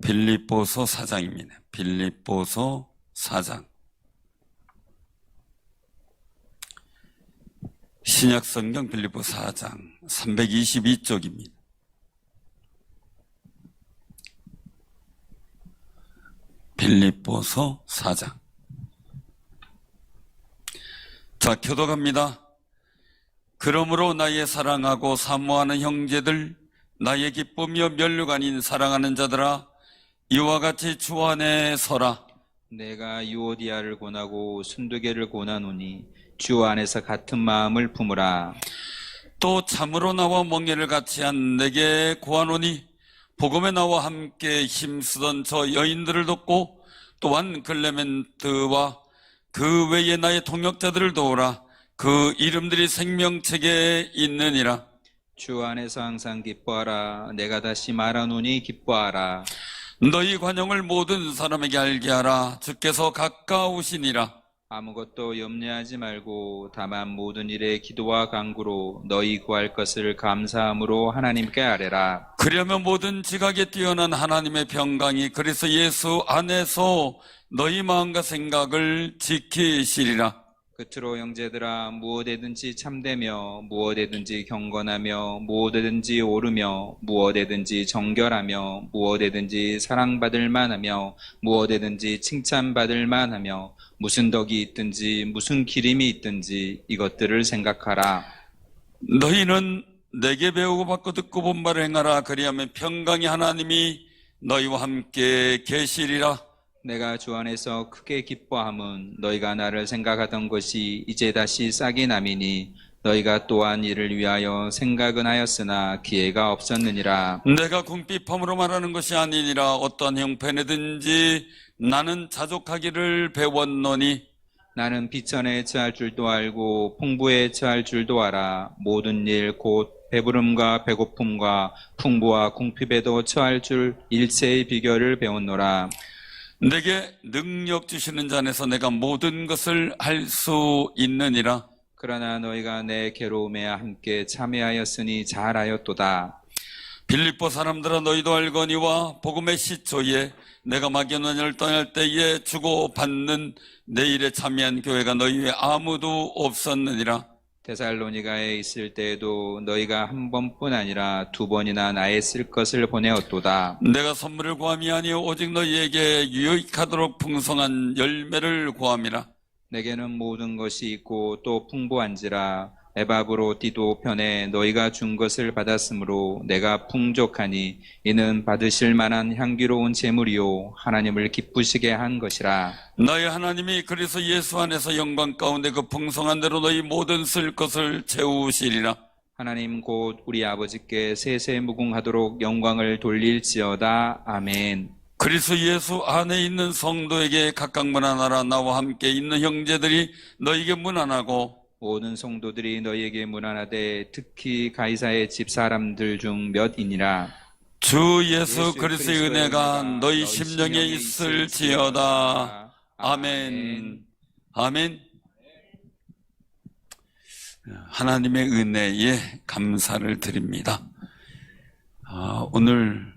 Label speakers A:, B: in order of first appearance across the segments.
A: 빌립보서 4장입니다. 빌립보서 4장. 신약성경 빌립보 4장 322쪽입니다. 빌립보서 4장. 자, 교독합니다. 그러므로 나의 사랑하고 사모하는 형제들, 나의 기쁨이여 면류가 아닌 사랑하는 자들아, 이와 같이 주 안에 서라.
B: 내가 유오디아를 권하고 순두개를 권하노니 주 안에서 같은 마음을 품으라.
A: 또 참으로 나와 멍에를 같이 한 내게 구하노니 복음에 나와 함께 힘쓰던 저 여인들을 돕고 또한 클레멘트와 그 외에 나의 동역자들을 도우라. 그 이름들이 생명책에 있느니라.
B: 주 안에서 항상 기뻐하라. 내가 다시 말하노니 기뻐하라.
A: 너희 관용을 모든 사람에게 알게 하라. 주께서 가까우시니라.
B: 아무것도 염려하지 말고 다만 모든 일에 기도와 간구로 너희 구할 것을 감사함으로 하나님께 아뢰라.
A: 그러면 모든 지각에 뛰어난 하나님의 평강이 그리스도 예수 안에서 너희 마음과 생각을 지키시리라.
B: 끝으로 형제들아, 무엇에든지 참되며 무엇에든지 경건하며 무엇에든지 옳으며 무엇에든지 정결하며 무엇에든지 사랑받을 만하며 무엇에든지 칭찬받을 만하며 무슨 덕이 있든지 무슨 기림이 있든지 이것들을 생각하라.
A: 너희는 내게 배우고 받고 듣고 본 바를 행하라. 그리하면 평강의 하나님이 너희와 함께 계시리라.
B: 내가 주 안에서 크게 기뻐함은 너희가 나를 생각하던 것이 이제 다시 싹이 남이니 너희가 또한 이를 위하여 생각은 하였으나 기회가 없었느니라.
A: 내가 궁핍함으로 말하는 것이 아니니라. 어떠한 형편이든지 나는 자족하기를 배웠노니
B: 나는 비천에 처할 줄도 알고 풍부에 처할 줄도 알아. 모든 일 곧 배부름과 배고픔과 풍부와 궁핍에도 처할 줄 일체의 비결을 배웠노라.
A: 내게 능력 주시는 자 안에서 내가 모든 것을 할 수 있느니라.
B: 그러나 너희가 내 괴로움에 함께 참여하였으니 잘하였도다.
A: 빌립보 사람들아, 너희도 알거니와 복음의 시초에 내가 마게도냐를 떠날 때에 주고받는 내 일에 참여한 교회가 너희 외에 아무도 없었느니라.
B: 데살로니가에 있을 때에도 너희가 한 번뿐 아니라 두 번이나 나의 쓸 것을 보내었도다.
A: 내가 선물을 구함이 아니요 오직 너희에게 유익하도록 풍성한 열매를 구함이라.
B: 내게는 모든 것이 있고 또 풍부한지라. 에바브로디도 편에 너희가 준 것을 받았으므로 내가 풍족하니 이는 받으실 만한 향기로운 제물이요 하나님을 기쁘시게 한 것이라.
A: 너희 하나님이 그리스도 예수 안에서 영광 가운데 그 풍성한 대로 너희 모든 쓸 것을 채우시리라.
B: 하나님 곧 우리 아버지께 세세무궁하도록 영광을 돌릴지어다. 아멘.
A: 그리스도 예수 안에 있는 성도에게 각각 문안하라. 나와 함께 있는 형제들이 너희에게 문안하고
B: 모든 성도들이 너희에게 문안하되 특히 가이사의 집 사람들 중 몇이니라.
A: 주 예수 그리스도의 은혜가 너희 심령에 있을지어다. 아멘. 아멘. 하나님의 은혜에 감사를 드립니다. 오늘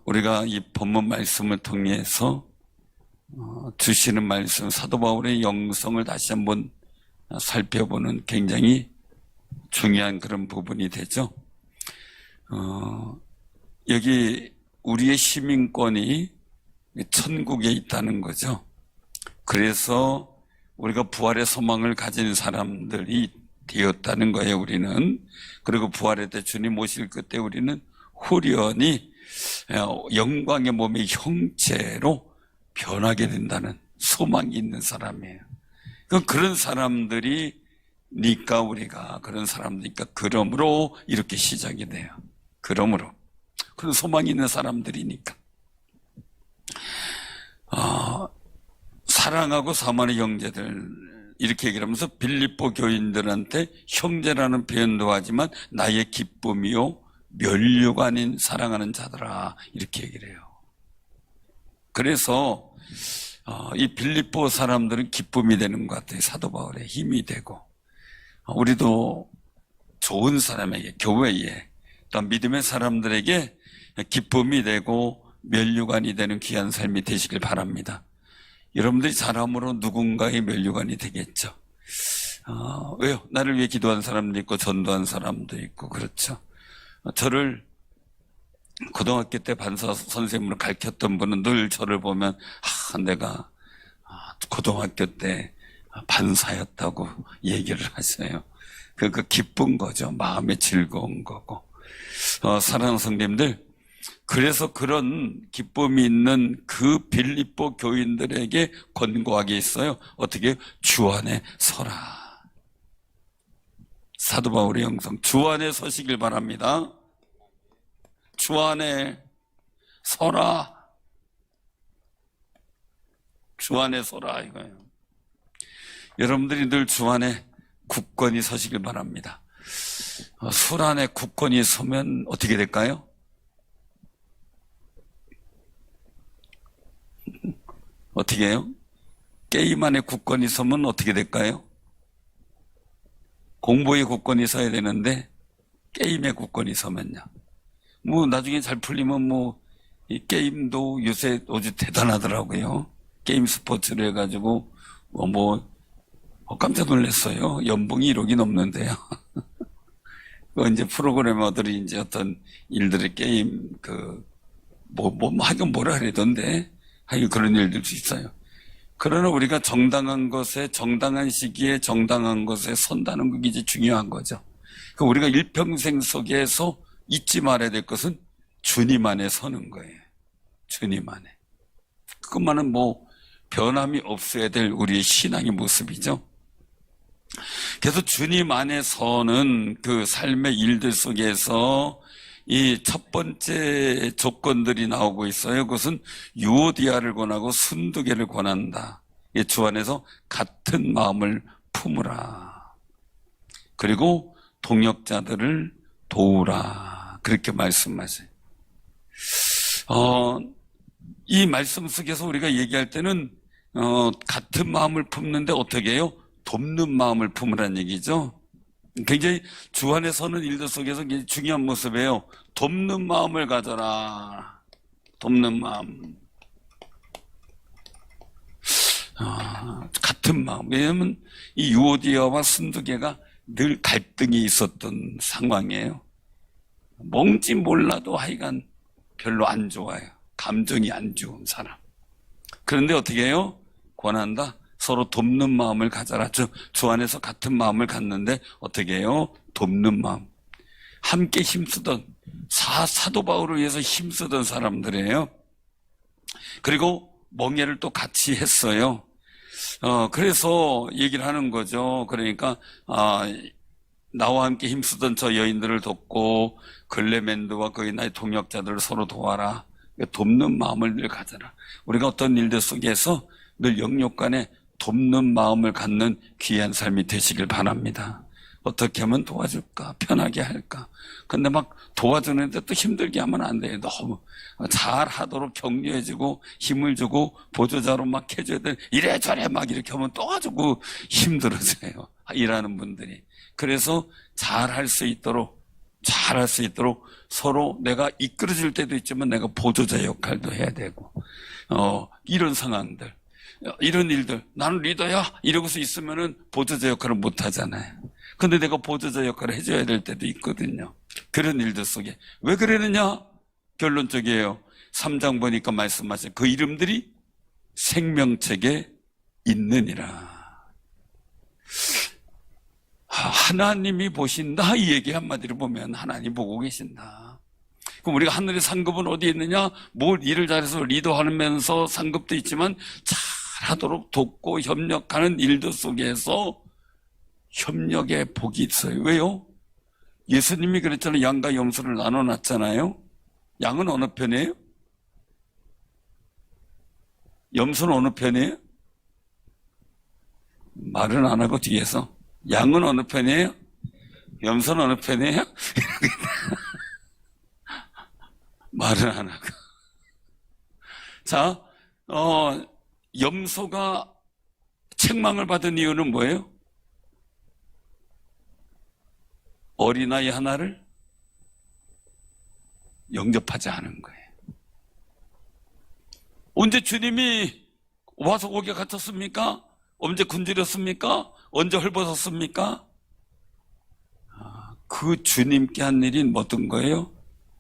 A: 우리가 이 본문 말씀을 통해서 주시는 말씀, 사도 바울의 영성을 다시 한번 살펴보는 굉장히 중요한 그런 부분이 되죠. 여기 우리의 시민권이 천국에 있다는 거죠. 그래서 우리가 부활의 소망을 가진 사람들이 되었다는 거예요, 우리는. 그리고 부활의 때 주님 오실 그때 우리는 후련히 영광의 몸의 형체로 변하게 된다는 소망이 있는 사람이에요. 그런 사람들이니까 우리가 그런 사람들이니까 그러므로 이렇게 시작이 돼요. 그러므로 그런 소망이 있는 사람들이니까 사랑하고 사모하는 형제들 이렇게 얘기를 하면서 빌립보 교인들한테 형제라는 표현도 하지만 나의 기쁨이요 면류가 아닌 사랑하는 자들아 이렇게 얘기를 해요. 그래서 이 빌립보 사람들은 기쁨이 되는 것 같아요. 사도 바울의 힘이 되고 우리도 좋은 사람에게 교회에 또 믿음의 사람들에게 기쁨이 되고 면류관이 되는 귀한 삶이 되시길 바랍니다. 여러분들이 잘함으로 누군가의 면류관이 되겠죠. 왜요? 나를 위해 기도한 사람도 있고 전도한 사람도 있고 그렇죠. 저를 고등학교 때 반사 선생님으로 가르쳤던 분은 늘 저를 보면 내가 고등학교 때 반사였다고 얘기를 하세요. 그 기쁜 거죠. 마음에 즐거운 거고. 사랑하는 성도님들, 그래서 그런 기쁨이 있는 그 빌립보 교인들에게 권고하게 있어요. 어떻게? 주 안에 서라. 사도 바울의 영성, 주 안에 서시길 바랍니다. 주 안에 서라. 주 안에 서라 이거예요. 여러분들이 늘 주 안에 굳건히 서시길 바랍니다. 술 안에 굳건히 서면 어떻게 될까요? 어떻게 해요? 게임 안에 굳건히 서면 어떻게 될까요? 공부에 굳건히 서야 되는데 게임에 굳건히 서면요. 나중에 잘 풀리면 이 게임도 요새 아주 대단하더라고요. 게임 스포츠를 해가지고 깜짝 놀랐어요. 연봉이 1억이 넘는데요. 이제 프로그래머들이 이제 어떤 일들의 게임 하긴 뭐라 그러던데 하여간 그런 일들도 있어요. 그러나 우리가 정당한 것에 정당한 시기에 정당한 것에 선다는 게 이제 중요한 거죠. 우리가 일평생 속에서 잊지 말아야 될 것은 주님 안에 서는 거예요. 주님 안에. 그것만은 변함이 없어야 될 우리의 신앙의 모습이죠. 그래서 주님 안에 서는 그 삶의 일들 속에서 이 첫 번째 조건들이 나오고 있어요. 그것은 유오디아를 권하고 순두개를 권한다. 주 안에서 같은 마음을 품으라. 그리고 동역자들을 도우라. 그렇게 말씀하세요. 이 말씀 속에서 우리가 얘기할 때는 같은 마음을 품는데 어떻게 해요? 돕는 마음을 품으라는 얘기죠. 굉장히 주 안에 서는 일들 속에서 중요한 모습이에요. 돕는 마음을 가져라. 돕는 마음. 같은 마음. 왜냐하면 이 유오디아와 순두개가 늘 갈등이 있었던 상황이에요. 뭔지 몰라도 하여간 별로 안 좋아요. 감정이 안 좋은 사람. 그런데 어떻게 해요? 권한다. 서로 돕는 마음을 가져라. 주 안에서 같은 마음을 갖는데 어떻게 해요? 돕는 마음. 함께 힘쓰던 사도 바울을 위해서 힘쓰던 사람들이에요. 그리고 멍에를 또 같이 했어요. 그래서 얘기를 하는 거죠. 그러니까 나와 함께 힘쓰던 저 여인들을 돕고 글레멘드와 그의 나의 동역자들을 서로 도와라. 돕는 마음을 늘 가져라. 우리가 어떤 일들 속에서 늘 영육간에 돕는 마음을 갖는 귀한 삶이 되시길 바랍니다. 어떻게 하면 도와줄까? 편하게 할까? 근데 막 도와주는데 또 힘들게 하면 안 돼요. 너무 잘하도록 격려해주고 힘을 주고 보조자로 막 해줘야 돼. 이래저래 막 이렇게 하면 또 가지고 힘들어져요. 일하는 분들이. 그래서 잘할 수 있도록 서로 내가 이끌어줄 때도 있지만 내가 보조자 역할도 해야 되고 이런 상황들. 이런 일들, 나는 리더야 이러고서 있으면은 보조자 역할을 못 하잖아요. 근데 내가 보조자 역할을 해줘야 될 때도 있거든요. 그런 일들 속에 왜 그러느냐? 결론적이에요. 3장 보니까 말씀하신 그 이름들이 생명책에 있느니라. 하나님이 보신다 이 얘기 한마디로 보면 하나님 보고 계신다. 그럼 우리가 하늘의 상급은 어디에 있느냐? 뭘 일을 잘해서 리더하면서 상급도 있지만 잘하도록 돕고 협력하는 일들 속에서 협력의 복이 있어요. 왜요? 예수님이 그랬잖아요. 양과 염소를 나눠놨잖아요. 양은 어느 편이에요? 염소는 어느 편이에요? 말은 안 하고 뒤에서 양은 어느 편이에요? 염소는 어느 편이에요? 말은 안 하고. 자, 염소가 책망을 받은 이유는 뭐예요? 어린아이 하나를 영접하지 않은 거예요. 언제 주님이 와서 옥에 갇혔습니까? 언제 굶주렸습니까? 언제 헐벗었습니까? 그 주님께 한 일이 어떤 거예요?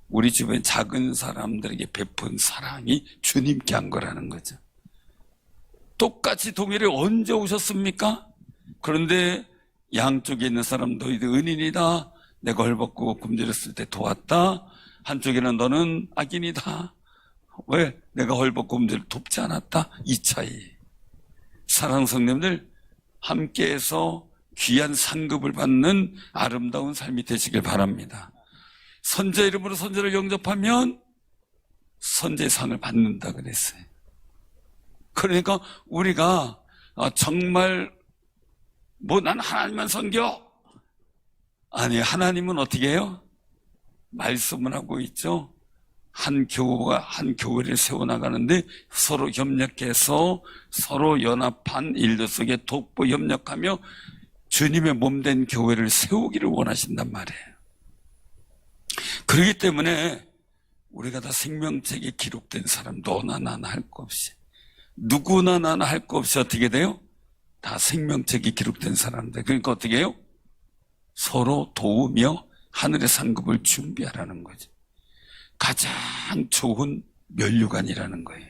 A: 우리 주변 작은 사람들에게 베푼 사랑이 주님께 한 거라는 거죠. 똑같이 동일에 언제 오셨습니까? 그런데 양쪽에 있는 사람 너희들 은인이다. 내가 헐벗고 굶주렸을 때 도왔다. 한쪽에는 너는 악인이다. 왜? 내가 헐벗고 굶주려 돕지 않았다. 이 차이. 사랑하는 성도님들, 함께해서 귀한 상급을 받는 아름다운 삶이 되시길 바랍니다. 선제 이름으로 선제를 영접하면 선제의 상을 받는다 그랬어요. 그러니까 우리가 정말 난 하나님만 섬겨. 아니, 하나님은 어떻게 해요? 말씀을 하고 있죠. 한 교회가 한 교회를 세워나가는데 서로 협력해서 서로 연합한 일들 속에 돕고 협력하며 주님의 몸된 교회를 세우기를 원하신단 말이에요. 그렇기 때문에 우리가 다 생명책에 기록된 사람, 너나 나나 할 거 없이, 누구나 나나 할 거 없이 어떻게 돼요? 다 생명책에 기록된 사람들. 그러니까 어떻게 해요? 서로 도우며 하늘의 상급을 준비하라는 거죠. 가장 좋은 면류관이라는 거예요.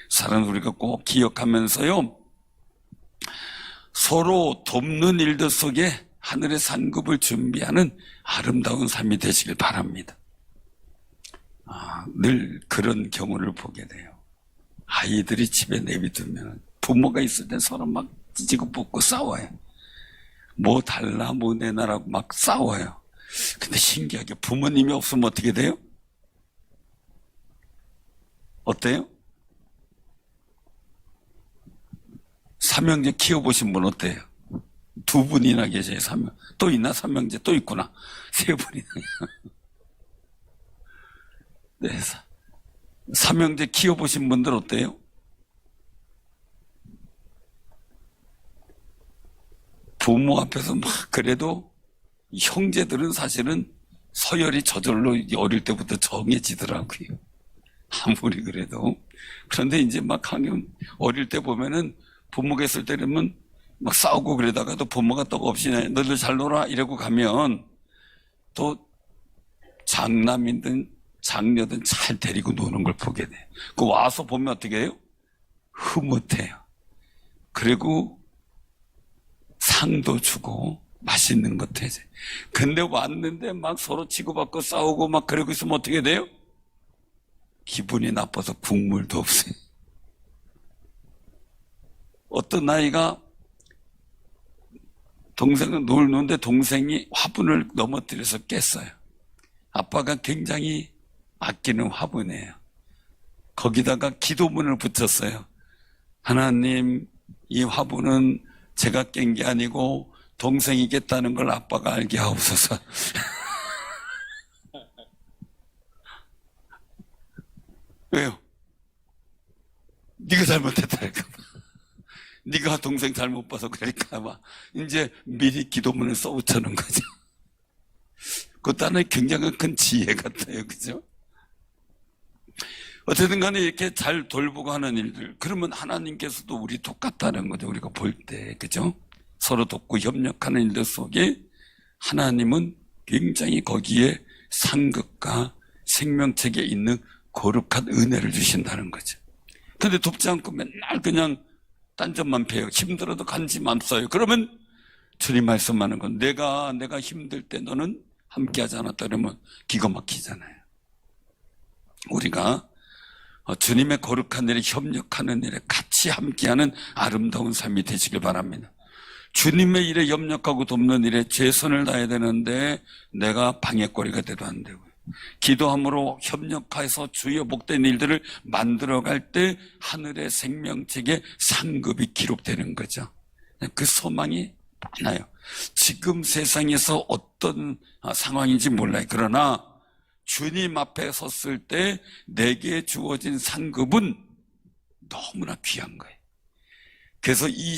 A: 사랑하는 우리가 꼭 기억하면서요, 서로 돕는 일들 속에 하늘의 상급을 준비하는 아름다운 삶이 되시길 바랍니다. 늘 그런 경우를 보게 돼요. 아이들이 집에 내비두면 부모가 있을 때 서로 막 찢고 뽑고 싸워요. 뭐 달라 뭐 내놔라고 막 싸워요. 근데 신기하게 부모님이 없으면 어떻게 돼요? 어때요? 삼형제 키워보신 분 어때요? 두 분이나 계세요. 또 있나? 삼형제 또 있구나. 세 분이나. 네, 삼형제 키워보신 분들 어때요? 부모 앞에서 막 그래도 형제들은 사실은 서열이 저절로 어릴 때부터 정해지더라고요. 아무리 그래도. 그런데 이제 막 하면 어릴 때 보면은 부모가 있을 때는 막 싸우고 그러다가도 부모가 떡 없이 너희들 잘 놀아 이러고 가면 또 장남이든 장녀든 잘 데리고 노는 걸 보게 돼. 그 와서 보면 어떻게 해요? 흐뭇해요. 그리고 상도 주고 맛있는 것도 해줘. 근데 왔는데 막 서로 치고받고 싸우고 막 그러고 있으면 어떻게 돼요? 기분이 나빠서 국물도 없어요. 어떤 아이가 동생은 놀는데 동생이 화분을 넘어뜨려서 깼어요. 아빠가 굉장히 아끼는 화분이에요. 거기다가 기도문을 붙였어요. 하나님, 이 화분은 제가 깬 게 아니고 동생이 깼다는 걸 아빠가 알게 하옵소서. 왜요? 네가 잘못했다니까. 네가 동생 잘못 봐서 그러니까 막 이제 미리 기도문을 써붙여놓은 거죠. 그것도 하나의 굉장히 큰 지혜 같아요. 그죠? 어쨌든 간에 이렇게 잘 돌보고 하는 일들, 그러면 하나님께서도 우리 똑같다는 거죠. 우리가 볼 때. 그죠? 서로 돕고 협력하는 일들 속에 하나님은 굉장히 거기에 상급과 생명책에 있는 거룩한 은혜를 주신다는 거죠. 근데 돕지 않고 맨날 그냥 딴점만 패요. 힘들어도 간지만 써요. 그러면 주님 말씀하는 건 내가 힘들 때 너는 함께하지 않았다 그러면 기가 막히잖아요. 우리가 주님의 거룩한 일에 협력하는 일에 같이 함께하는 아름다운 삶이 되시길 바랍니다. 주님의 일에 협력하고 돕는 일에 최선을 다해야 되는데 내가 방해거리가 돼도 안 되고요. 기도함으로 협력해서 주의 복된 일들을 만들어갈 때 하늘의 생명책에 상급이 기록되는 거죠. 그 소망이 많아요. 지금 세상에서 어떤 상황인지 몰라요. 그러나 주님 앞에 섰을 때 내게 주어진 상급은 너무나 귀한 거예요. 그래서 이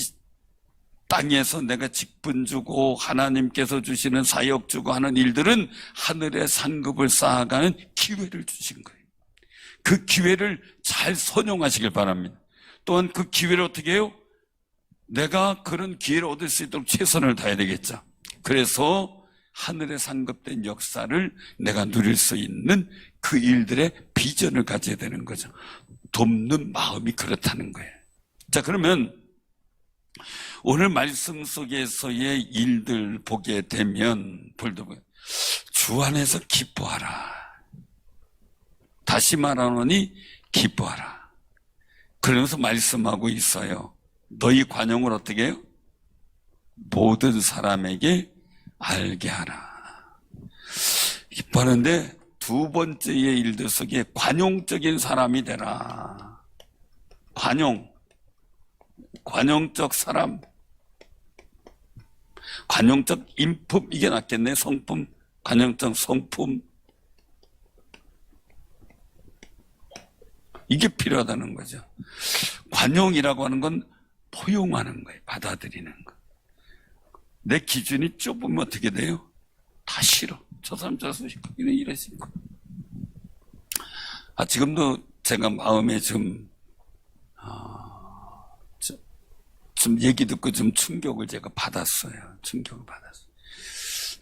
A: 땅에서 내가 직분 주고 하나님께서 주시는 사역 주고 하는 일들은 하늘의 상급을 쌓아가는 기회를 주신 거예요. 그 기회를 잘 선용하시길 바랍니다. 또한 그 기회를 어떻게 해요? 내가 그런 기회를 얻을 수 있도록 최선을 다해야 되겠죠. 그래서 하늘에 상급된 역사를 내가 누릴 수 있는 그 일들의 비전을 가져야 되는 거죠. 돕는 마음이 그렇다는 거예요. 자, 그러면 오늘 말씀 속에서의 일들 보게 되면 주 안에서 기뻐하라. 다시 말하노니 기뻐하라. 그러면서 말씀하고 있어요. 너희 관용을 어떻게 해요? 모든 사람에게 알게 하라. 기뻐하는데 두 번째의 일들 속에 관용적인 사람이 되라. 관용적 사람. 관용적 인품, 이게 낫겠네. 성품, 관용적 성품. 이게 필요하다는 거죠. 관용이라고 하는 건 포용하는 거예요. 받아들이는 거. 내 기준이 좁으면 어떻게 돼요? 다 싫어. 저 사람 이런 이러시고. 지금도 제가 마음에 좀 얘기 듣고 좀 충격을 제가 받았어요.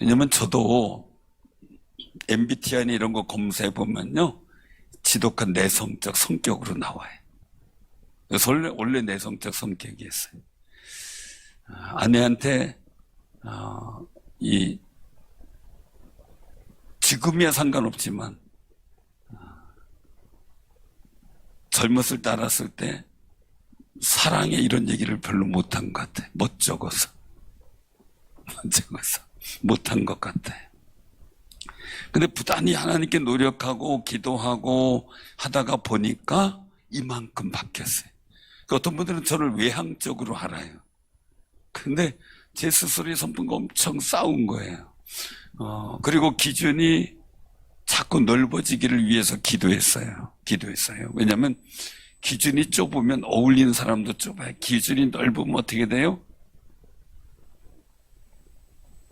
A: 왜냐면 저도 MBTI나 이런 거 검사해 보면요, 지독한 내성적 성격으로 나와요. 그래서 원래 내성적 성격이었어요. 아내한테 지금이야 상관없지만 젊었을 때 알았을 때 사랑에 이런 얘기를 별로 못한 것 같아. 못 적어서 못한 것 같아. 근데 부단히 하나님께 노력하고 기도하고 하다가 보니까 이만큼 바뀌었어요. 어떤 분들은 저를 외향적으로 알아요. 근데 제 스스로의 성품과 엄청 싸운 거예요. 그리고 기준이 자꾸 넓어지기를 위해서 기도했어요. 왜냐하면 기준이 좁으면 어울리는 사람도 좁아요. 기준이 넓으면 어떻게 돼요?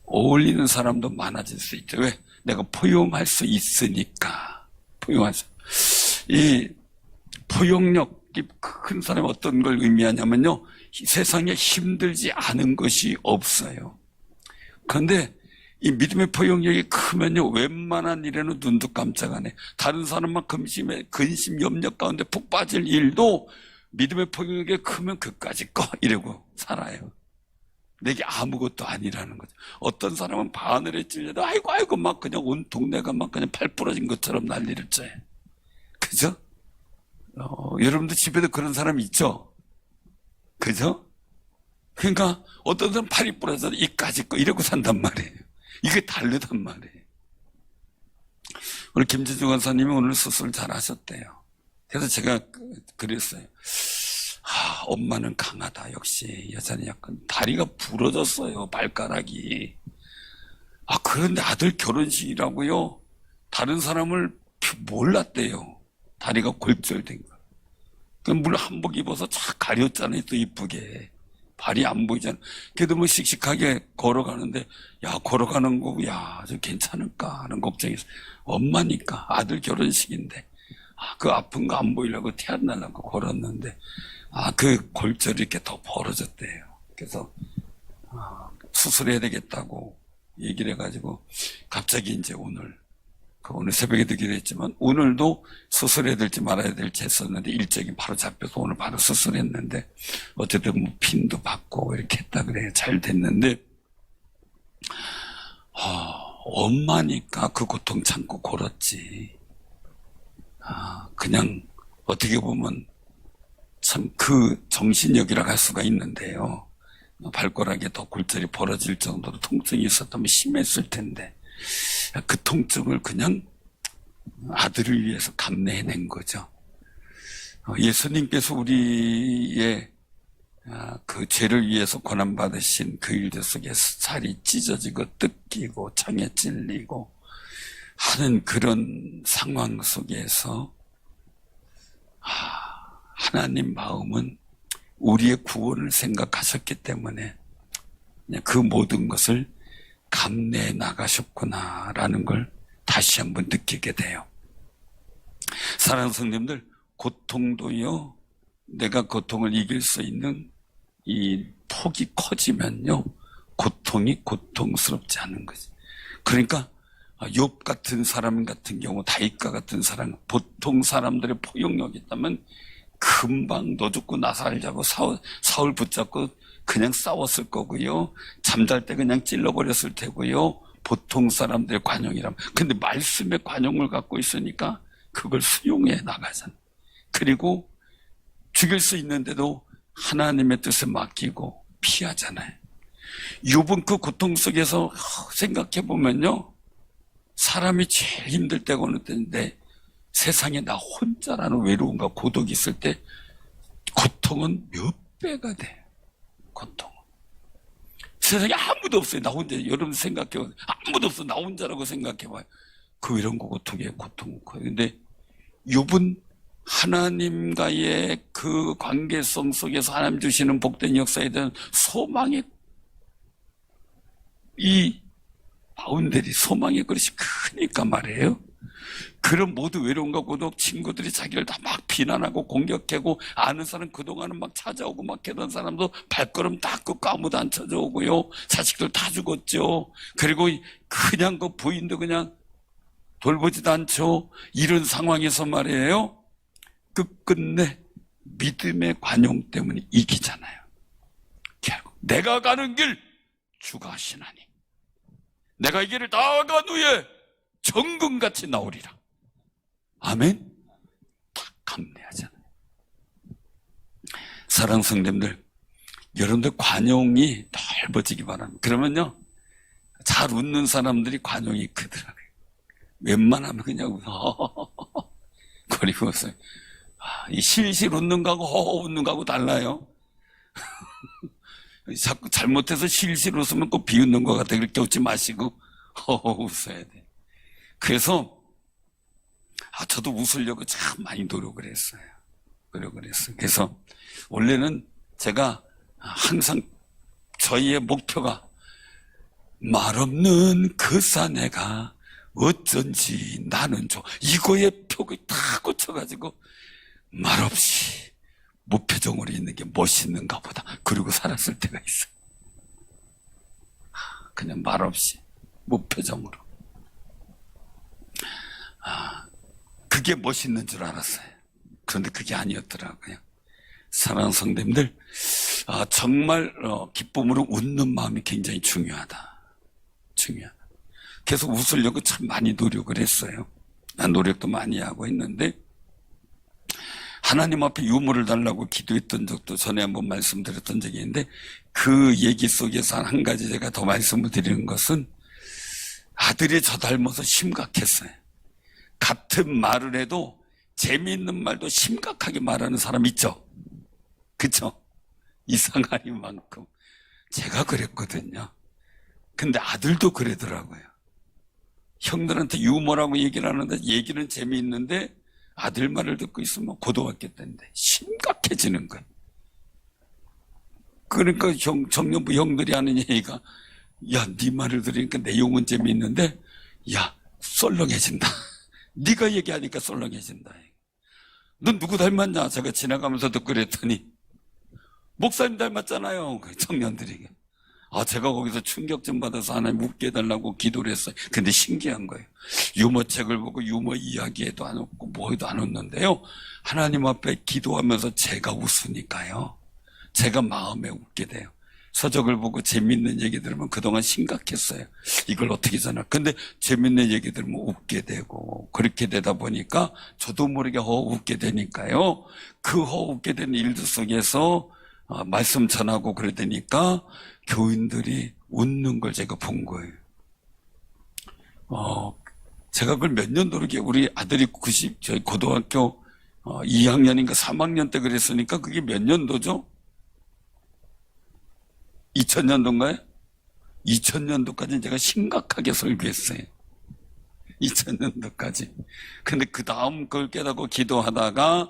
A: 어울리는 사람도 많아질 수 있죠. 왜? 내가 포용할 수 있으니까. 이 포용력이 큰 사람이 어떤 걸 의미하냐면요, 세상에 힘들지 않은 것이 없어요. 그런데 이 믿음의 포용력이 크면요, 웬만한 일에는 눈도 깜짝 안 해. 다른 사람만 근심, 염려 가운데 푹 빠질 일도 믿음의 포용력이 크면 그까짓 거 이러고 살아요. 내게 아무것도 아니라는 거죠. 어떤 사람은 바늘에 찔려도 아이고 막 그냥 온 동네가 막 그냥 팔 부러진 것처럼 난리를 쳐요. 그죠? 여러분들 집에도 그런 사람 있죠? 그죠? 그러니까 어떤 사람은 팔이 부러져도 이까짓 거 이러고 산단 말이에요. 이게 다르단 말이에요. 우리 김재주 권사님이 오늘 수술 잘 하셨대요. 그래서 제가 그랬어요. 엄마는 강하다. 역시 여자는 약간 다리가 부러졌어요. 발가락이. 그런데 아들 결혼식이라고요, 다른 사람을 몰랐대요. 다리가 골절된 거. 물론 한복 입어서 쫙 가렸잖아요. 또 이쁘게. 발이 안 보이잖아. 그래도 뭐 씩씩하게 걸어가는데, 걸어가는 거, 저 괜찮을까 하는 걱정이 있어. 엄마니까, 아들 결혼식인데, 그 아픈 거 안 보이려고 티 안 나려고 걸었는데, 그 골절이 이렇게 더 벌어졌대요. 그래서, 수술해야 되겠다고 얘기를 해가지고, 갑자기 이제 오늘 새벽에 듣기로 했지만, 오늘도 수술해야 될지 말아야 될지 했었는데, 일정이 바로 잡혀서 오늘 바로 수술했는데, 어쨌든 뭐 핀도 받고 이렇게 했다 그래요. 잘 됐는데, 엄마니까 그 고통 참고 걸었지. 그냥 어떻게 보면 참 그 정신력이라고 할 수가 있는데요. 발가락에 더 골절이 벌어질 정도로 통증이 있었다면 심했을 텐데, 그 통증을 그냥 아들을 위해서 감내해낸 거죠. 예수님께서 우리의 그 죄를 위해서 고난받으신 그 일들 속에서 살이 찢어지고 뜯기고 창에 찔리고 하는 그런 상황 속에서 하나님 마음은 우리의 구원을 생각하셨기 때문에 그 모든 것을 감내해 나가셨구나라는 걸 다시 한번 느끼게 돼요. 사랑하는 성도님들, 고통도요, 내가 고통을 이길 수 있는 이 폭이 커지면요, 고통이 고통스럽지 않은 거지. 그러니까 욥 같은 사람 같은 경우, 다윗과 같은 사람, 보통 사람들의 포용력이 있다면 금방 너 죽고 나 살자고 사울 붙잡고 그냥 싸웠을 거고요. 잠잘 때 그냥 찔러버렸을 테고요. 보통 사람들의 관용이라면. 근데 말씀의 관용을 갖고 있으니까 그걸 수용해 나가잖아. 그리고 죽일 수 있는데도 하나님의 뜻에 맡기고 피하잖아요. 욥은 그 고통 속에서 생각해 보면요, 사람이 제일 힘들 때가 어느 때인데 세상에 나 혼자라는 외로움과 고독이 있을 때 고통은 몇 배가 돼. 고통은 세상에 아무도 없어요. 나 혼자. 여러분 생각해봐요. 아무도 없어. 나 혼자라고 생각해봐요. 그 외로운 고통의 고통은 커요. 근데 욥은 하나님과의 그 관계성 속에서 하나님 주시는 복된 역사에 대한 소망의 이 바운더리, 소망의 그릇이 크니까 말이에요. 그런 모두 외로움과 고독, 친구들이 자기를 다 막 비난하고 공격하고, 아는 사람 그동안은 막 찾아오고 막 했던 사람도 발걸음 다 끄고 아무도 안 찾아오고요. 자식들 다 죽었죠. 그리고 그냥 그 부인도 그냥 돌보지도 않죠. 이런 상황에서 말이에요, 끝끝내 믿음의 관용 때문에 이기잖아요. 결국 내가 가는 길 주가 하시나니 내가 이 길을 다 간 후에 정금같이 나오리라. 아멘. 다 감내하잖아요. 사랑 성도님들, 여러분들 관용이 넓어지기 바랍니다. 그러면요, 잘 웃는 사람들이 관용이 크더라고요. 웬만하면 그냥 웃어. 그리고 웃어요. 이 실실 웃는 거하고 허허 웃는 거하고 달라요. 자꾸 잘못해서 실실 웃으면 꼭 비웃는 것 같아. 그렇게 웃지 마시고 허허 웃어야 돼. 그래서 저도 웃으려고 참 많이 노력을 했어요. 그래서 원래는 제가 항상 저희의 목표가 말없는 그 사내가 어쩐지 나는 이거에 표가 다 꽂혀가지고 말없이 무표정으로 있는 게 멋있는가 보다. 그리고 살았을 때가 있어요. 그냥 말없이 무표정으로. 그게 멋있는 줄 알았어요. 그런데 그게 아니었더라고요. 사랑하는 성도님들, 정말 기쁨으로 웃는 마음이 굉장히 중요하다. 계속 웃으려고 참 많이 노력을 했어요. 노력도 많이 하고 있는데, 하나님 앞에 유머를 달라고 기도했던 적도 전에 한번 말씀드렸던 적이 있는데, 그 얘기 속에서 한 가지 제가 더 말씀을 드리는 것은, 아들이 저 닮아서 심각했어요. 같은 말을 해도 재미있는 말도 심각하게 말하는 사람 있죠? 그쵸? 이상하니만큼. 제가 그랬거든요. 근데 아들도 그러더라고요. 형들한테 유머라고 얘기를 하는데 얘기는 재미있는데 아들 말을 듣고 있으면 고등학교 때인데 심각해지는 거예요. 그러니까 청년부 형들이 하는 얘기가, 야, 네 말을 들으니까 내용은 재미있는데 야, 썰렁해진다. 네가 얘기하니까 썰렁해진다. 넌 누구 닮았냐? 제가 지나가면서도 그랬더니 목사님 닮았잖아요. 청년들이. 제가 거기서 충격 좀 받아서 하나님 웃게 해달라고 기도를 했어요. 근데 신기한 거예요. 유머책을 보고 유머 이야기에도 안 웃고 뭐에도 안 웃는데요, 하나님 앞에 기도하면서 제가 웃으니까요, 제가 마음에 웃게 돼요. 서적을 보고 재밌는 얘기 들으면 그동안 심각했어요. 이걸 어떻게 전할. 근데 재밌는 얘기 들으면 웃게 되고, 그렇게 되다 보니까 저도 모르게 웃게 되니까요, 그 웃게 된 일들 속에서 말씀 전하고 그러다니까 교인들이 웃는 걸 제가 본 거예요. 제가 그걸 몇 년도 이렇게, 우리 아들이 저희 고등학교 2학년인가 3학년 때 그랬으니까 그게 몇 년도죠? 2000년도인가요? 2000년도까지는 제가 심각하게 설교했어요. 2000년도까지. 근데 그 다음 그걸 깨닫고 기도하다가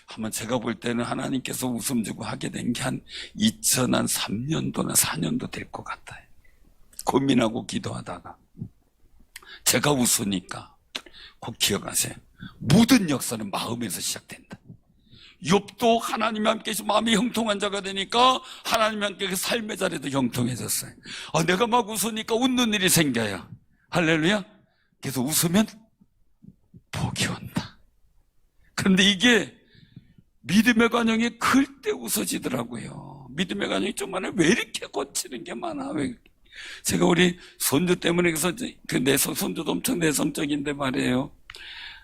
A: 한번 제가 볼 때는 하나님께서 웃음 주고 하게 된 게 한 2003년도나 4년도 될 것 같아요. 고민하고 기도하다가. 제가 웃으니까 꼭 기억하세요. 모든 역사는 마음에서 시작된다. 욥도 하나님과 함께 마음이 형통한 자가 되니까 하나님과 함께 그 삶의 자리도 형통해졌어요. 내가 막 웃으니까 웃는 일이 생겨요. 할렐루야. 그래서 웃으면 복이 온다. 그런데 이게 믿음의 관용이 클 때 웃어지더라고요. 믿음의 관용이 좀 많아요. 왜 이렇게 고치는 게 많아? 왜? 제가 우리 손주 때문에 그래서 그 손주도 엄청 내성적인데 말이에요.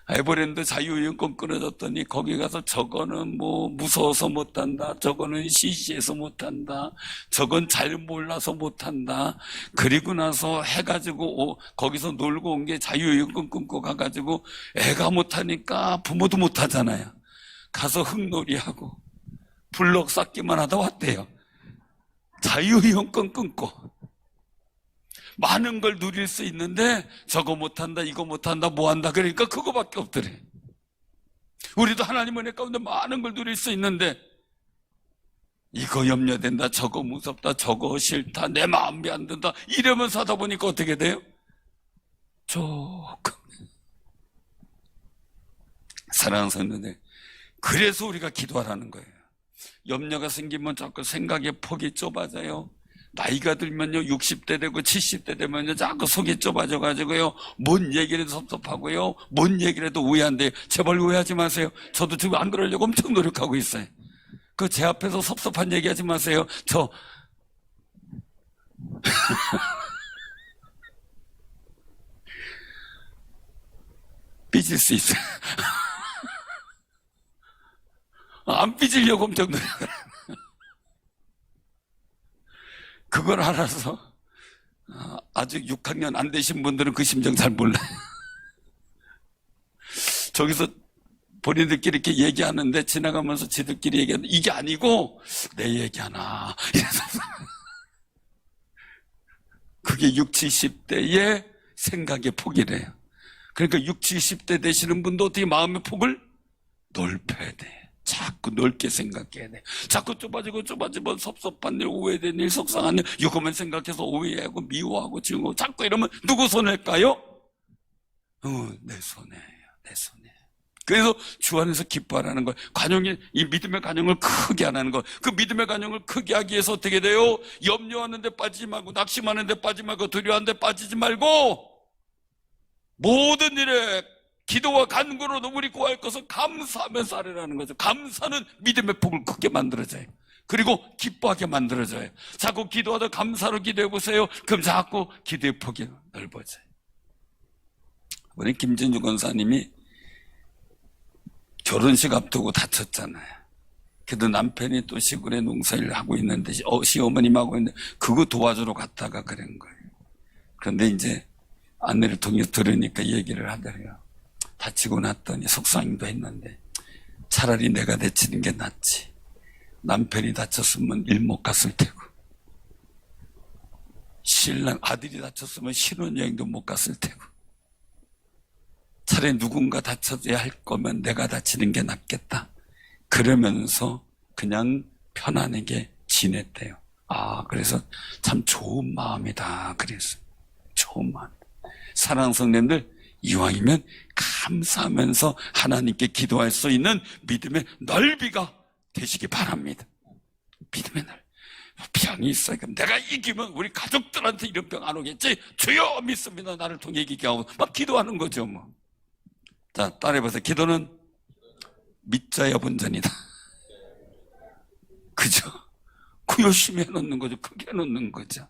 A: 에버랜드 자유이용권 끊어졌더니 거기 가서 저거는 뭐 무서워서 못한다, 저거는 시시해서 못한다, 저건 잘 몰라서 못한다. 그리고 나서 해가지고 거기서 놀고 온 게 자유이용권 끊고 가가지고 애가 못하니까 부모도 못하잖아요. 가서 흙놀이하고 블럭 쌓기만 하다 왔대요. 자유이용권 끊고 많은 걸 누릴 수 있는데 저거 못한다, 이거 못한다, 뭐한다, 그러니까 그거밖에 없더래. 우리도 하나님 은혜 가운데 많은 걸 누릴 수 있는데 이거 염려된다, 저거 무섭다, 저거 싫다, 내 마음이 안 든다, 이러면서 하다 보니까 어떻게 돼요? 조금. 사랑하는 성도들, 그래서 우리가 기도하라는 거예요. 염려가 생기면 자꾸 생각의 폭이 좁아져요. 나이가 들면요, 60대 되고 70대 되면요, 자꾸 속이 좁아져가지고요, 뭔 얘기를 해도 섭섭하고요, 뭔 얘기를 해도 오해한대요. 제발 오해하지 마세요. 저도 지금 안 그러려고 엄청 노력하고 있어요. 그 제 앞에서 섭섭한 얘기 하지 마세요. 저 삐질 수 있어요. 안 삐지려고 엄청 노력을. 그걸 알아서 아직 6학년 안 되신 분들은 그 심정 잘 몰라요. 저기서 본인들끼리 이렇게 얘기하는데 지나가면서 지들끼리 얘기하는데 이게 아니고 내 얘기하나 이래서 그게 60, 70대의 생각의 폭이래요. 그러니까 60, 70대 되시는 분도 어떻게 마음의 폭을 넓혀야 돼. 자꾸 넓게 생각해야 돼. 자꾸 좁아지면 섭섭한 일, 오해된 일, 속상한 일, 이것만 생각해서 오해하고 미워하고 지고 자꾸 이러면 누구 손해일까요? 내 손해예요. 내 손해. 그래서 주 안에서 기뻐하라는 거예요. 관용이, 이 믿음의 관용을 크게 안 하는 거예요. 그 믿음의 관용을 크게 하기 위해서 어떻게 돼요? 염려하는 데 빠지지 말고, 낙심하는 데 빠지지 말고, 두려워하는 데 빠지지 말고, 모든 일에 기도와 간구로도 우리 구할 것을 감사하면서 하려는 거죠. 감사는 믿음의 폭을 크게 만들어져요. 그리고 기뻐하게 만들어져요. 자꾸 기도하다 감사로 기도해 보세요. 그럼 자꾸 기도의 폭이 넓어져요. 우리 김진주 권사님이 결혼식 앞두고 다쳤잖아요. 그래도 남편이 또 시골에 농사일을 하고 있는데 시어머님하고 있는데 그거 도와주러 갔다가 그런 거예요. 그런데 이제 아내를 통해 들으니까 얘기를 하더래요. 다치고 났더니 속상도 했는데 차라리 내가 다치는 게 낫지. 남편이 다쳤으면 일 못 갔을 테고 신랑 아들이 다쳤으면 신혼여행도 못 갔을 테고 차라리 누군가 다쳐야 할 거면 내가 다치는 게 낫겠다. 그러면서 그냥 편안하게 지냈대요. 그래서 참 좋은 마음이다. 그래서 좋은 마음. 사랑하는 성도님들, 이왕이면 감사하면서 하나님께 기도할 수 있는 믿음의 넓이가 되시기 바랍니다. 믿음의 넓이. 병이 있어요. 그럼 내가 이기면 우리 가족들한테 이런 병 안 오겠지? 주여 믿습니다. 나를 통해 이기게 하고 막 기도하는 거죠. 뭐. 자, 따라해보세요. 기도는 믿자야 본전이다. 그죠? 그 열심히 해놓는 거죠. 크게 해놓는 거죠.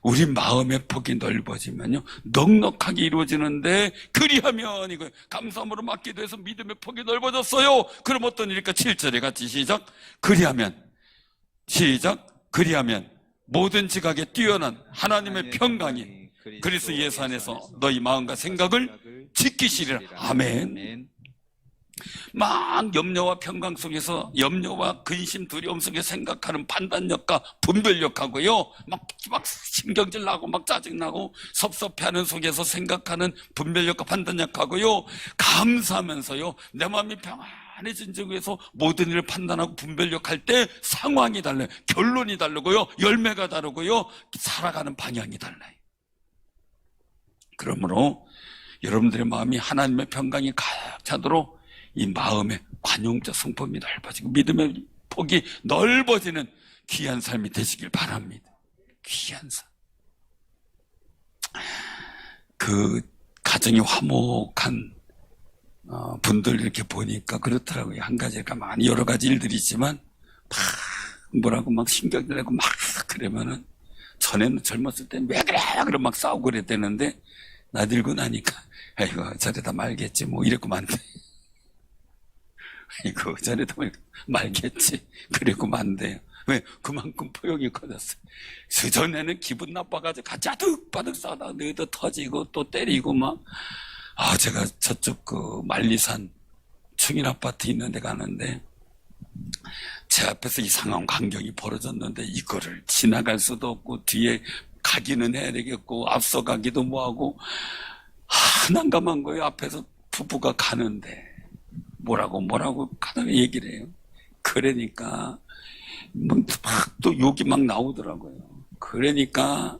A: 우리 마음의 폭이 넓어지면요, 넉넉하게 이루어지는데, 그리하면 이거 감사함으로 맡기도 해서 믿음의 폭이 넓어졌어요. 그럼 어떤 일일까? 7절에 같이 시작. 그리하면 모든 지각에 뛰어난 하나님의 평강이 그리스도 예수 안에서 너희 마음과 생각을 지키시리라. 아멘. 막 염려와 평강 속에서 염려와 근심, 두려움 속에 생각하는 판단력과 분별력하고요, 막 신경질 나고 막 짜증나고 섭섭해하는 속에서 생각하는 분별력과 판단력하고요, 감사하면서요 내 마음이 평안해진 적에서 모든 일을 판단하고 분별력할 때 상황이 달라요. 결론이 다르고요, 열매가 다르고요, 살아가는 방향이 달라요. 그러므로 여러분들의 마음이 하나님의 평강이 가득 차도록 이 마음의 관용적 성품이 넓어지고 믿음의 폭이 넓어지는 귀한 삶이 되시길 바랍니다. 귀한 삶. 그 가정이 화목한 분들 이렇게 보니까 그렇더라고요. 한 가지가 많이 여러 가지 일들이 있지만 막 뭐라고 막 신경 내고 막 그러면은 전에는 젊었을 때 왜 그래? 그러면 막 싸우고 그랬대는데 나들고 나니까 아이고 저래다 말겠지 뭐 이랬고 만대. 아이고 저래다 말겠지 그랬고 만대요. 왜? 그만큼 포용이 커졌어요. 그전에는 기분 나빠가지고 같이 아득바득 싸다가 너희도 터지고 또 때리고 막. 제가 저쪽 그 만리산 충인아파트 있는 데 가는데 제 앞에서 이상한 광경이 벌어졌는데 이거를 지나갈 수도 없고 뒤에 가기는 해야 되겠고 앞서 가기도 뭐하고 난감한 거예요. 앞에서 부부가 가는데 뭐라고 가다가 얘기를 해요. 그러니까 막 또 욕이 막 나오더라고요. 그러니까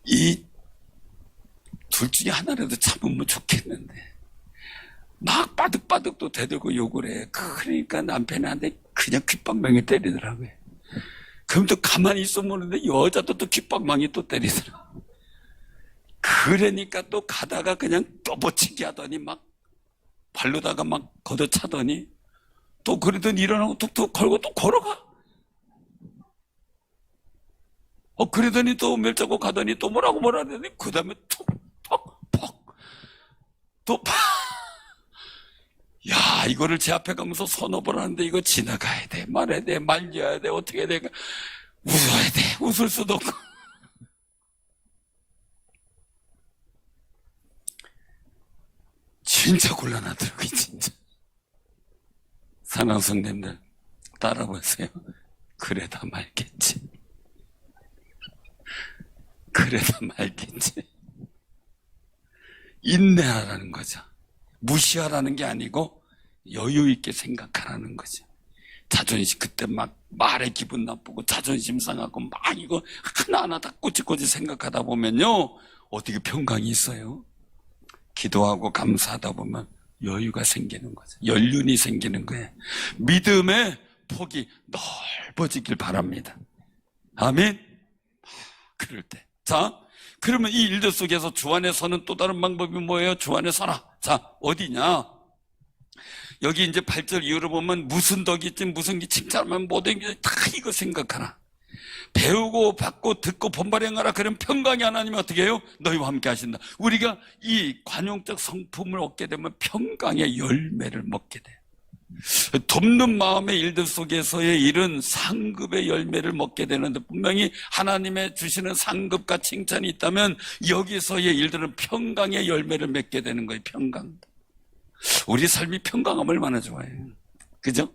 A: 이 둘 중에 하나라도 참으면 좋겠는데 막 바득바득 또 대들고 욕을 해. 그러니까 남편한테 그냥 귓방망이 때리더라고요. 그럼 또 가만히 있어 보는데 여자도 또 귓방망이 또 때리더라고요. 그러니까 또 가다가 그냥 떠보치기 하더니 막 발로다가 막 걷어차더니 또 그러더니 일어나고 툭툭 걸고 또 걸어가. 그러더니 또 멸자고 가더니 또 뭐라고 하더니 그 다음에 툭 또 야, 이거를 제 앞에 가면서 선업을 하는데 이거 지나가야 돼, 말해야 돼, 말려야 돼, 어떻게 해야 돼, 웃어야 돼, 웃을 수도 없고. 진짜 곤란하더라고요, 진짜. 사랑성님들 따라보세요. 그래다 말겠지. 그래다 말겠지. 인내하라는 거죠. 무시하라는 게 아니고 여유 있게 생각하라는 거죠. 자존심 그때 막 말에 기분 나쁘고 자존심 상하고 막 이거 하나하나 다 꼬치꼬치 생각하다 보면요 어떻게 평강이 있어요? 기도하고 감사하다 보면 여유가 생기는 거죠. 연륜이 생기는 거예요. 믿음의 폭이 넓어지길 바랍니다. 아멘. 그럴 때 자, 그러면 이 일들 속에서 주 안에 서는 또 다른 방법이 뭐예요? 주 안에 서라. 자, 어디냐? 여기 이제 8절 이후로 보면 무슨 덕이 있지, 무슨 칭찬하면 모든 게 다 이거 생각하라. 배우고 받고 듣고 본발행하라. 그럼 평강이 하나님이 어떻게 해요? 너희와 함께 하신다. 우리가 이 관용적 성품을 얻게 되면 평강의 열매를 먹게 돼요. 돕는 마음의 일들 속에서의 일은 상급의 열매를 먹게 되는데 분명히 하나님의 주시는 상급과 칭찬이 있다면 여기서의 일들은 평강의 열매를 맺게 되는 거예요. 평강. 우리 삶이 평강하면 얼마나 좋아요. 그죠?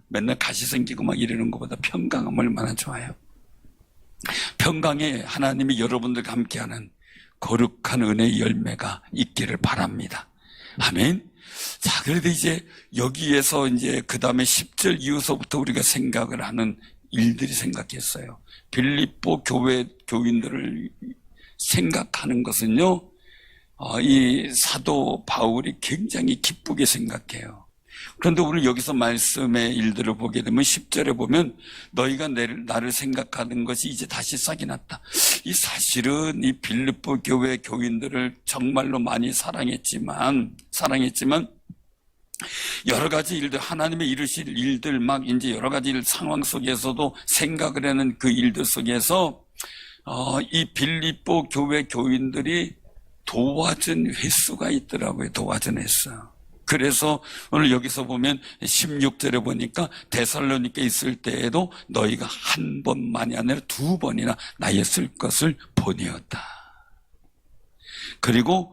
A: 맨날 가시 생기고 막 이러는 것보다 평강하면 얼마나 좋아요. 평강에 하나님이 여러분들과 함께하는 거룩한 은혜의 열매가 있기를 바랍니다. 아멘. 자, 그래도 이제 여기에서 이제 그 다음에 10절 이후서부터 우리가 생각을 하는 일들이 생각했어요. 빌립보 교회 교인들을 생각하는 것은요, 이 사도 바울이 굉장히 기쁘게 생각해요. 그런데 오늘 여기서 말씀의 일들을 보게 되면 10절에 보면 너희가 나를 생각하는 것이 이제 다시 싹이 났다. 이 사실은 이 빌립보 교회 교인들을 정말로 많이 사랑했지만 여러 가지 일들, 하나님의 이루실 일들, 막 이제 여러 가지 상황 속에서도 생각을 하는 그 일들 속에서 이 빌립보 교회 교인들이 도와준 횟수가 있더라고요. 도와준 횟수. 그래서 오늘 여기서 보면 16절에 보니까 데살로니가에 있을 때에도 너희가 한 번만이 아니라 두 번이나 나의 쓸 것을 보내었다. 그리고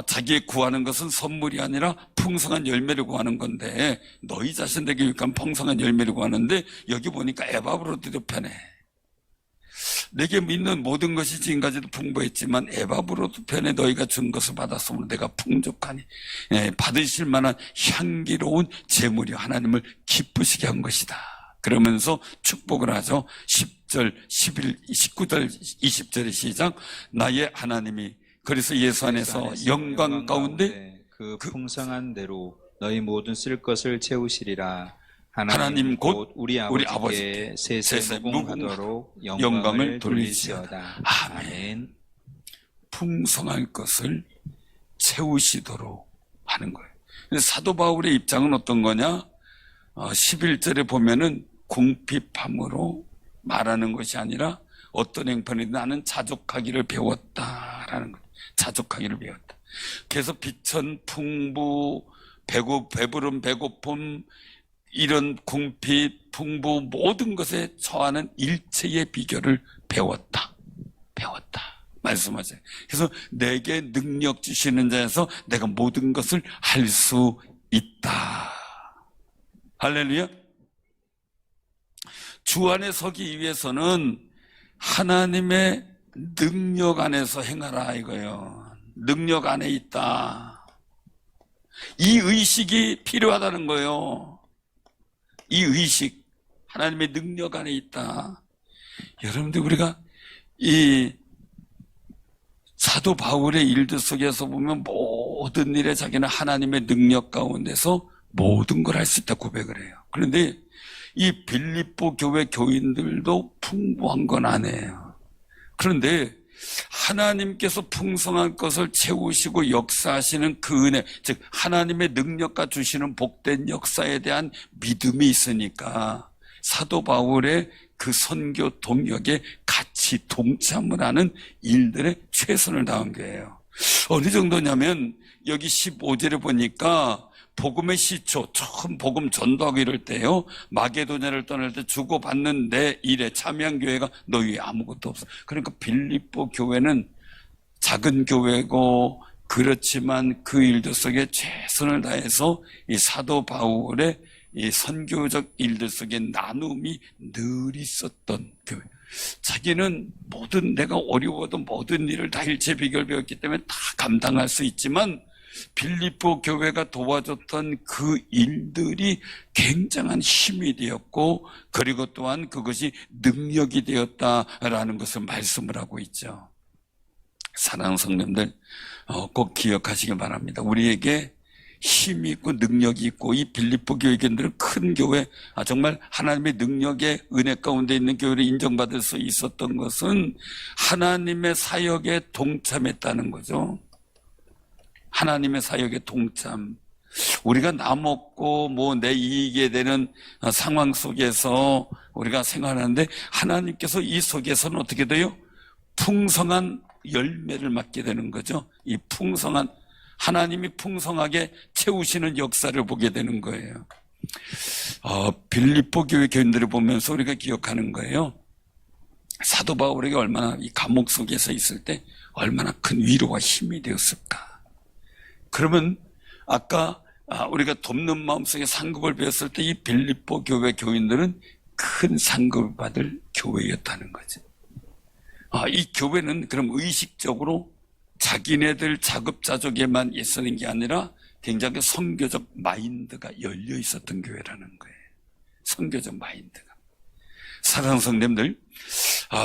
A: 자기의 구하는 것은 선물이 아니라 풍성한 열매를 구하는 건데 너희 자신에게 유익한 풍성한 열매를 구하는데 여기 보니까 에바브로디도 편해. 내게 믿는 모든 것이 지금까지도 풍부했지만 에바브로도 편에 너희가 준 것을 받았으므로 내가 풍족하니 받으실 만한 향기로운 제물이 하나님을 기쁘시게 한 것이다. 그러면서 축복을 하죠. 10절, 11, 19절, 20절의 시작. 나의 하나님이 그래서 예수 안에서 영광 가운데
B: 그 풍성한 대로 너희 모든 쓸 것을 채우시리라.
A: 하나님 곧
B: 우리
A: 우리
B: 아버지께 세세 무궁하도록
A: 영광을
B: 영광을
A: 돌리시오다.
B: 돌리시오다.
A: 아멘.
B: 아멘.
A: 풍성할 것을 채우시도록 하는 거예요. 근데 사도 바울의 입장은 어떤 거냐? 11절에 보면은 궁핍함으로 말하는 것이 아니라 어떤 행편이든 나는 자족하기를 배웠다라는 거예요. 자족하기를 배웠다. 그래서 비천, 풍부, 배부름, 배고픔, 이런 궁핍, 풍부 모든 것에 처하는 일체의 비결을 배웠다. 말씀하세요. 그래서 내게 능력 주시는 자에서 내가 모든 것을 할 수 있다. 할렐루야. 주 안에 서기 위해서는 하나님의 능력 안에서 행하라 이거예요. 능력 안에 있다. 이 의식이 필요하다는 거예요. 이 의식, 하나님의 능력 안에 있다. 여러분들, 우리가 이 사도 바울의 일들 속에서 보면 모든 일에 자기는 하나님의 능력 가운데서 모든 걸 할 수 있다 고백을 해요. 그런데 이 빌립보 교회 교인들도 풍부한 건 아니에요. 그런데 하나님께서 풍성한 것을 채우시고 역사하시는 그 은혜, 즉 하나님의 능력과 주시는 복된 역사에 대한 믿음이 있으니까 사도 바울의 그 선교 동역에 같이 동참을 하는 일들에 최선을 다한 거예요. 어느 정도냐면 여기 15절에 보니까 복음의 시초, 처음 복음 전도하고 이럴 때요, 마게도냐를 떠날 때 주고받는 내 일에 참여한 교회가 너희 아무것도 없어. 그러니까 빌립보 교회는 작은 교회고 그렇지만 그 일들 속에 최선을 다해서 이 사도 바울의 이 선교적 일들 속에 나눔이 늘 있었던 교회. 자기는 내가 어려워도 모든 일을 다 일체 비결 배웠기 때문에 다 감당할 수 있지만 빌립보 교회가 도와줬던 그 일들이 굉장한 힘이 되었고, 그리고 또한 그것이 능력이 되었다라는 것을 말씀을 하고 있죠. 사랑하는 성도님들, 꼭 기억하시길 바랍니다. 우리에게 힘이 있고 능력이 있고, 이 빌립보 교회견들은 큰 교회, 정말 하나님의 능력의 은혜 가운데 있는 교회를 인정받을 수 있었던 것은 하나님의 사역에 동참했다는 거죠. 하나님의 사역에 동참. 우리가 나 먹고 내 이익에 되는 상황 속에서 우리가 생활하는데, 하나님께서 이 속에서는 어떻게 돼요? 풍성한 열매를 맞게 되는 거죠. 이 풍성한, 하나님이 풍성하게 채우시는 역사를 보게 되는 거예요. 빌립보 교회 교인들을 보면서 우리가 기억하는 거예요. 사도 바울에게 얼마나 이 감옥 속에서 있을 때 얼마나 큰 위로와 힘이 되었을까. 그러면 아까 우리가 돕는 마음속에 상급을 배웠을 때 이 빌립보 교회 교인들은 큰 상급을 받을 교회였다는 거죠. 이 교회는 그럼 의식적으로 자기네들 자급자족에만 있었는 게 아니라 굉장히 선교적 마인드가 열려 있었던 교회라는 거예요. 선교적 마인드가. 사랑하는 성도님들,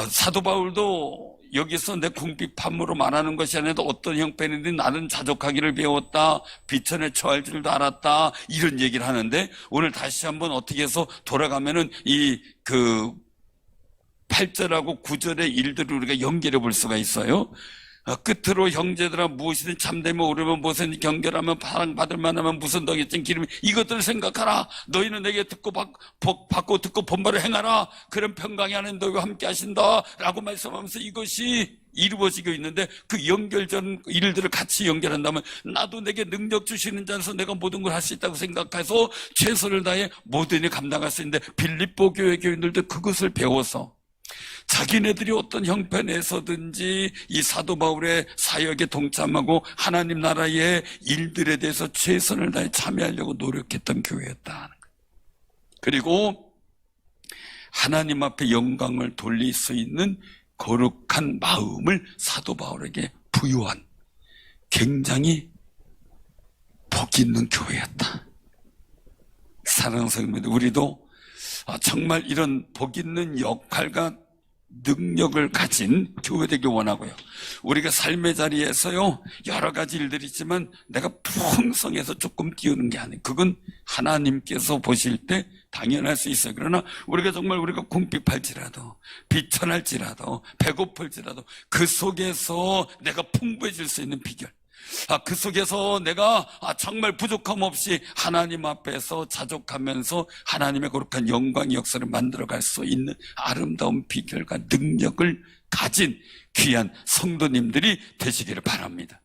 A: 사도 바울도 여기서 내 궁핍함으로 말하는 것이 아니라 어떤 형편이든 나는 자족하기를 배웠다, 비천에 처할 줄도 알았다, 이런 얘기를 하는데, 오늘 다시 한번 어떻게 해서 돌아가면은 8절하고 9절의 일들을 우리가 연결해 볼 수가 있어요. 끝으로 형제들아, 무엇이든 참되면 오르면 무엇이든 경결하면 사랑받을 만하면 무슨 덕이든 기름이, 이것들을 생각하라. 너희는 내게 듣고 받고 듣고 본바를 행하라. 그런 평강이 하는 너희와 함께 하신다 라고 말씀하면서 이것이 이루어지고 있는데, 그 연결된 일들을 같이 연결한다면 나도 내게 능력 주시는 자로서 내가 모든 걸 할 수 있다고 생각해서 최선을 다해 모든 일 감당할 수 있는데, 빌립보 교회 교인들도 그것을 배워서 자기네들이 어떤 형편에서든지 이 사도 바울의 사역에 동참하고 하나님 나라의 일들에 대해서 최선을 다해 참여하려고 노력했던 교회였다. 그리고 하나님 앞에 영광을 돌릴 수 있는 거룩한 마음을 사도 바울에게 부여한 굉장히 복 있는 교회였다. 사랑하는 성도님들, 우리도 정말 이런 복 있는 역할과 능력을 가진 교회 되길 원하고요. 우리가 삶의 자리에서요, 여러 가지 일들이 있지만 내가 풍성해서 조금 띄우는 게 아니에요. 그건 하나님께서 보실 때 당연할 수 있어요. 그러나 우리가 정말 우리가 궁핍할지라도, 비천할지라도, 배고플지라도 그 속에서 내가 풍부해질 수 있는 비결, 그 속에서 내가 정말 부족함 없이 하나님 앞에서 자족하면서 하나님의 거룩한 영광의 역사를 만들어갈 수 있는 아름다운 비결과 능력을 가진 귀한 성도님들이 되시기를 바랍니다.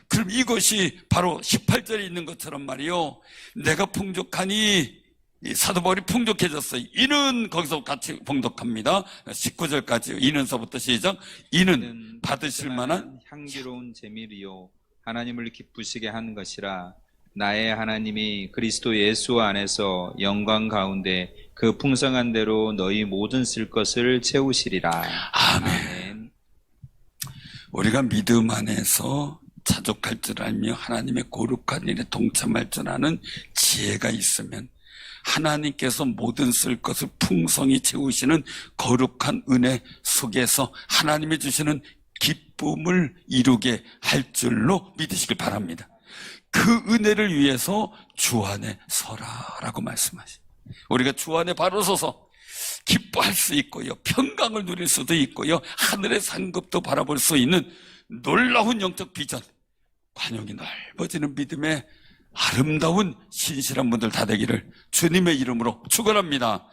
A: 그럼 이것이 바로 18절에 있는 것처럼 말이요, 내가 풍족하니, 이 사도 바울이 풍족해졌어요. 이는 거기서 같이 봉독합니다. 19절까지 이는서부터 시작. 이는 받으실 만한
B: 향기로운 재물이요 하나님을 기쁘시게 한 것이라. 나의 하나님이 그리스도 예수 안에서 영광 가운데 그 풍성한 대로 너희 모든 쓸 것을 채우시리라.
A: 아멘. 우리가 믿음 안에서 자족할 줄 알며 하나님의 거룩한 일에 동참할 줄 아는 지혜가 있으면 하나님께서 모든 쓸 것을 풍성히 채우시는 거룩한 은혜 속에서 하나님이 주시는 기쁨을 이루게 할 줄로 믿으시길 바랍니다. 그 은혜를 위해서 주 안에 서라라고 말씀하십니다. 우리가 주 안에 바로 서서 기뻐할 수 있고요, 평강을 누릴 수도 있고요, 하늘의 상급도 바라볼 수 있는 놀라운 영적 비전, 관용이 넓어지는 믿음의 아름다운 신실한 분들 다 되기를 주님의 이름으로 축원합니다.